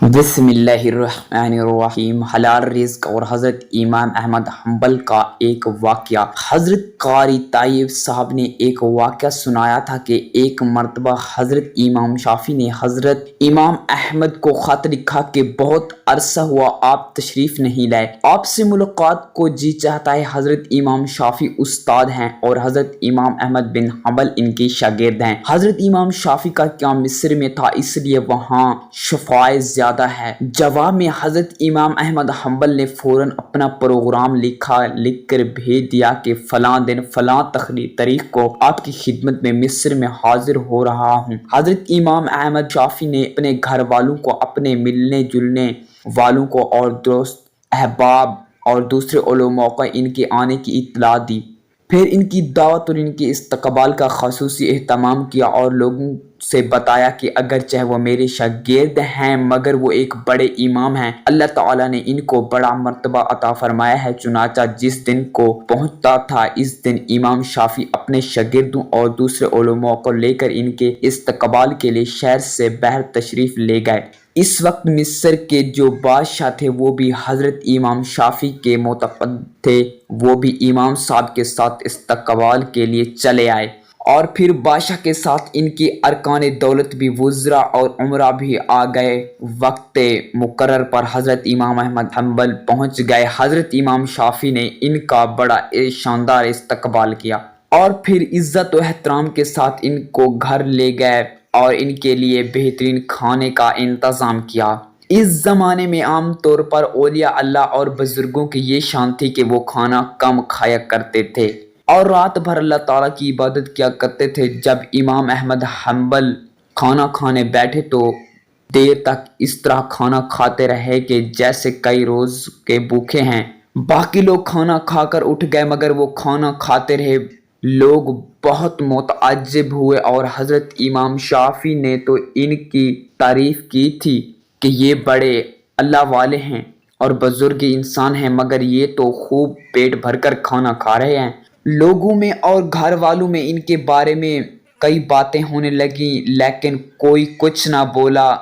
बिस्मिल्लाहिर्रहमानिर्रहीम। हलाल रिज़्क और हज़रत इमाम अहमद हम्बल का एक वाक़या। हज़रत क़ारी ताइब साहब ने एक वाक़या सुनाया था कि एक मरतबा हज़रत इमाम शाफ़ी ने हज़रत इमाम अहमद को ख़त लिखा कि बहुत अरसा हुआ आप तशरीफ़ नहीं लाए, आपसे मुलाकात को जी चाहता है। हज़रत इमाम शाफ़ी उस्ताद हैं और हज़रत इमाम अहमद बिन हम्बल इनके शागिर्द हैं। हज़रत इमाम शाफ़ी का क्या मिस्र में था, इसलिए वहाँ शफ़ाए ज़्यादा है। जवाब में हज़रत इमाम अहमद हम्बल ने फ़ौरन अपना प्रोग्राम लिखकर भेज दिया कि फ़लाँ दिन फ़लाँ तारीख को आपकी खिदमत में मिस्र में हाजिर हो रहा हूँ। हज़रत इमाम अहमद शाफ़ी ने अपने घर वालों को, अपने मिलने जुलने वालों को और दोस्त अहबाब और दूसरे उलमा को इनके आने की इत्तला दी। फिर इनकी दावत और इनके इस्तकबाल का ख़ुसूसी एहतमाम किया और लोगों से बताया कि अगरचे वो मेरे शागिर्द हैं मगर वो एक बड़े इमाम हैं। अल्लाह ताला ने इनको बड़ा मर्तबा अता फरमाया है। चुनाचा जिस दिन को पहुंचता था, इस दिन इमाम शाफी अपने शागिर्दों और दूसरे उलमा को लेकर इनके इस्तकबाल के लिए शहर से बाहर तशरीफ़ ले गए। इस वक्त मिस्र के जो बादशाह थे वो भी हज़रत इमाम शाफी के मोतक़द थे। वो भी इमाम साहब के साथ इस्तकबाल के लिए चले आए और फिर बादशाह के साथ इनके अरकान दौलत भी, वुज़रा और उमरा भी आ गए। वक्त मुकर्रर पर हज़रत इमाम अहमद हम्बल पहुँच गए। हज़रत इमाम शाफी ने इनका बड़ा शानदार इस्तकबाल किया और फिर इज़्ज़त व एहतराम के साथ इनको घर ले गए और इनके लिए बेहतरीन खाने का इंतज़ाम किया। इस ज़माने में आम तौर पर औलिया अल्लाह और बुज़ुर्गों की ये शान थी कि वो खाना कम खाया करते थे और रात भर अल्लाह ताला की इबादत किया करते थे। जब इमाम अहमद हम्बल खाना खाने बैठे तो देर तक इस तरह खाना खाते रहे कि जैसे कई रोज़ के भूखे हैं। बाकी लोग खाना खाकर उठ गए मगर वो खाना खाते रहे। लोग बहुत मुतअज्जिब हुए और हज़रत इमाम शाफी ने तो इनकी तारीफ़ की थी कि ये बड़े अल्लाह वाले हैं और बुजुर्ग इंसान हैं, मगर ये तो खूब पेट भरकर खाना खा रहे हैं। लोगों में और घर वालों में इनके बारे में कई बातें होने लगी लेकिन कोई कुछ ना बोला।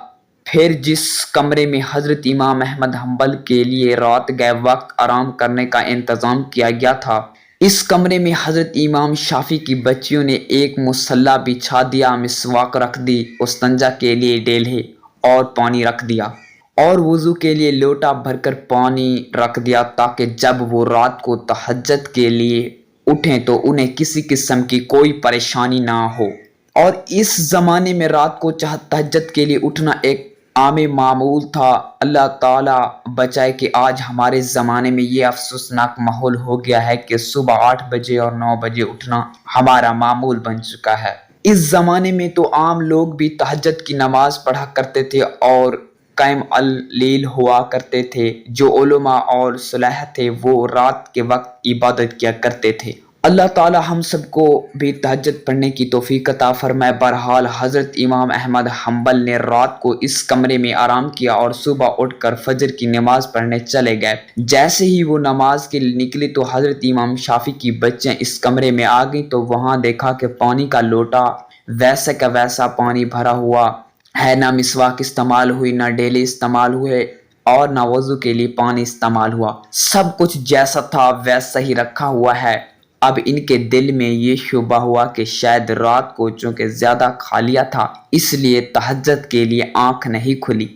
फिर जिस कमरे में हज़रत इमाम अहमद हम्बल के लिए रात गए वक्त आराम करने का इंतज़ाम किया गया था, इस कमरे में हज़रत इमाम शाफी की बच्चियों ने एक मुसल्ला बिछा दिया, मिसवाक रख दी, उस्तंजा के लिए डेल्हे और पानी रख दिया और वुज़ू के लिए लोटा भरकर पानी रख दिया ताकि जब वो रात को तहज्जुद के लिए उठें तो उन्हें किसी किस्म की कोई परेशानी ना हो। और इस ज़माने में रात को तहज्जुद के लिए उठना एक आम मामूल था। अल्लाह ताला बचाए कि आज हमारे ज़माने में ये अफसोसनाक माहौल हो गया है कि सुबह 8 बजे और 9 बजे उठना हमारा मामूल बन चुका है। इस ज़माने में तो आम लोग भी तहज्जुद की नमाज पढ़ा करते थे और क़याम अल-लैल हुआ करते थे। जो उलमा और सुलह थे वो रात के वक्त इबादत किया करते थे। अल्लाह ताला हम सबको भी तहज्जुद पढ़ने की तौफीक अता फरमाए। बहरहाल हज़रत इमाम अहमद हम्बल ने रात को इस कमरे में आराम किया और सुबह उठकर फजर की नमाज पढ़ने चले गए। जैसे ही वो नमाज के लिए निकले तो हज़रत इमाम शाफी की बच्चियां इस कमरे में आ गईं तो वहाँ देखा कि पानी का लोटा वैसे का वैसा पानी भरा हुआ है, ना मिसवाक इस्तेमाल हुई, ना डेली इस्तेमाल हुए और ना वज़ू के लिए पानी इस्तेमाल हुआ। सब कुछ जैसा था वैसा ही रखा हुआ है। अब इनके दिल में ये शुबा हुआ कि शायद रात को चूंकि ज़्यादा खा लिया था इसलिए तहज्जुद के लिए आँख नहीं खुली।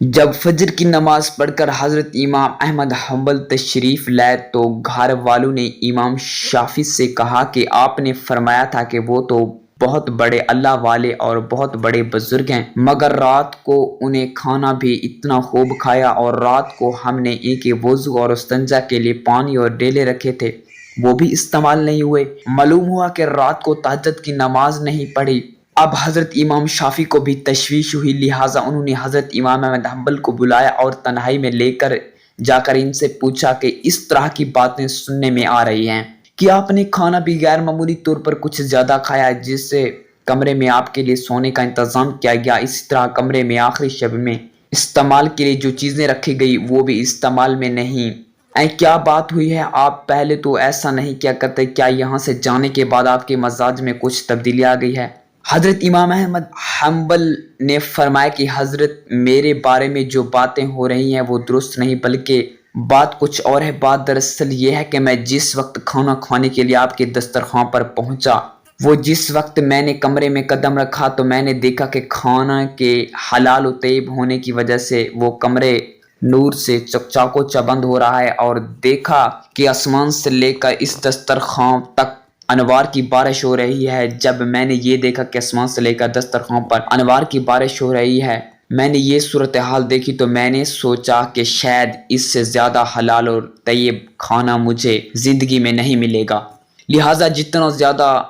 जब फजर की नमाज पढ़कर हज़रत इमाम अहमद हम्बल तशरीफ़ लाए तो घर वालों ने इमाम शाफी से कहा कि आपने फरमाया था कि वो तो बहुत बड़े अल्लाह वाले और बहुत बड़े बुजुर्ग हैं, मगर रात को उन्हें खाना भी इतना खूब खाया और रात को हमने इनके वज़ू और इस्तिंजा के लिए पानी और डेले रखे थे, वो भी इस्तेमाल नहीं हुए। मालूम हुआ कि रात को तहज्जुद की नमाज नहीं पढ़ी। अब हज़रत इमाम शाफी को भी तशवीश हुई, लिहाजा उन्होंने हज़रत इमाम अहमद हम्बल को बुलाया और तन्हाई में लेकर जाकर इनसे पूछा कि इस तरह की बातें सुनने में आ रही हैं कि आपने खाना भी गैर मामूली तौर पर कुछ ज़्यादा खाया, जिससे कमरे में आपके लिए सोने का इंतज़ाम किया गया। इसी तरह कमरे में आखिरी शब में इस्तेमाल के लिए जो चीज़ें रखी गई वो भी इस्तेमाल में नहीं। क्या बात हुई है? आप पहले तो ऐसा नहीं किया करते, क्या यहाँ से जाने के बाद आपके मजाज में कुछ तब्दीली आ गई है? حضرت امام احمد حنبل نے فرمایا کہ حضرت میرے بارے میں جو باتیں ہو رہی ہیں وہ درست نہیں، بلکہ بات کچھ اور ہے۔ بات دراصل یہ ہے کہ میں جس وقت کھانا کھانے کے لیے آپ کے دسترخوان پر پہنچا، وہ جس وقت میں نے کمرے میں قدم رکھا تو میں نے دیکھا کہ کھانا کے حلال و طیب ہونے کی وجہ سے وہ کمرے نور سے چکچاکو چبند ہو رہا ہے، اور دیکھا کہ آسمان سے لے کر اس دسترخوان تک انوار کی بارش ہو رہی ہے۔ جب میں نے یہ دیکھا کہ آسمان سے لے کر دسترخوان پر انوار کی بارش ہو رہی ہے، میں نے یہ صورتحال دیکھی تو میں نے سوچا کہ شاید اس سے زیادہ حلال اور طیب کھانا مجھے زندگی میں نہیں ملے گا، لہٰذا جتنا زیادہ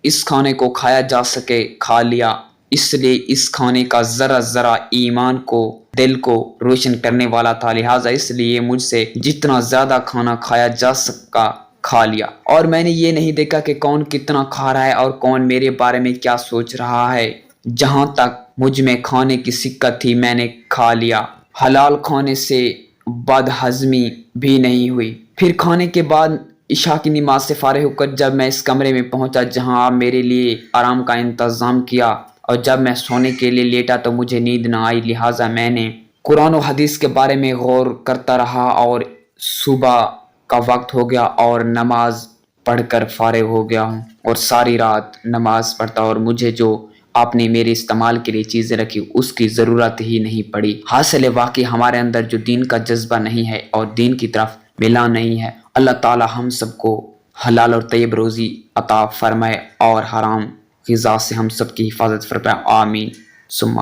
اس کھانے کو کھایا جا سکے کھا لیا۔ اس لیے اس کھانے کا ذرا ذرا ایمان کو، دل کو روشن کرنے والا تھا، لہٰذا اس لیے مجھ سے جتنا زیادہ کھانا کھایا جا سکا کھا لیا، اور میں نے یہ نہیں دیکھا کہ کون کتنا کھا رہا ہے اور کون میرے بارے میں کیا سوچ رہا ہے۔ جہاں تک مجھ میں کھانے کی سکت تھی میں نے کھا لیا۔ حلال کھانے سے بد ہضمی بھی نہیں ہوئی۔ پھر کھانے کے بعد عشاء کی نماز سے فارغ ہو کر جب میں اس کمرے میں پہنچا جہاں آپ میرے لیے آرام کا انتظام کیا، اور جب میں سونے کے لیے لیٹا تو مجھے نیند نہ آئی، لہٰذا میں نے قرآن و حدیث کے بارے میں غور کرتا رہا، اور صبح کا وقت ہو گیا اور نماز پڑھ کر فارغ ہو گیا ہوں، اور ساری رات نماز پڑھتا، اور مجھے جو آپ نے میرے استعمال کے لیے چیزیں رکھی اس کی ضرورت ہی نہیں پڑی۔ حاصل واقعی ہمارے اندر جو دین کا جذبہ نہیں ہے اور دین کی طرف میلان نہیں ہے، اللہ تعالی ہم سب کو حلال اور طیب روزی عطا فرمائے اور حرام غذا سے ہم سب کی حفاظت فرمائے، آمین ثم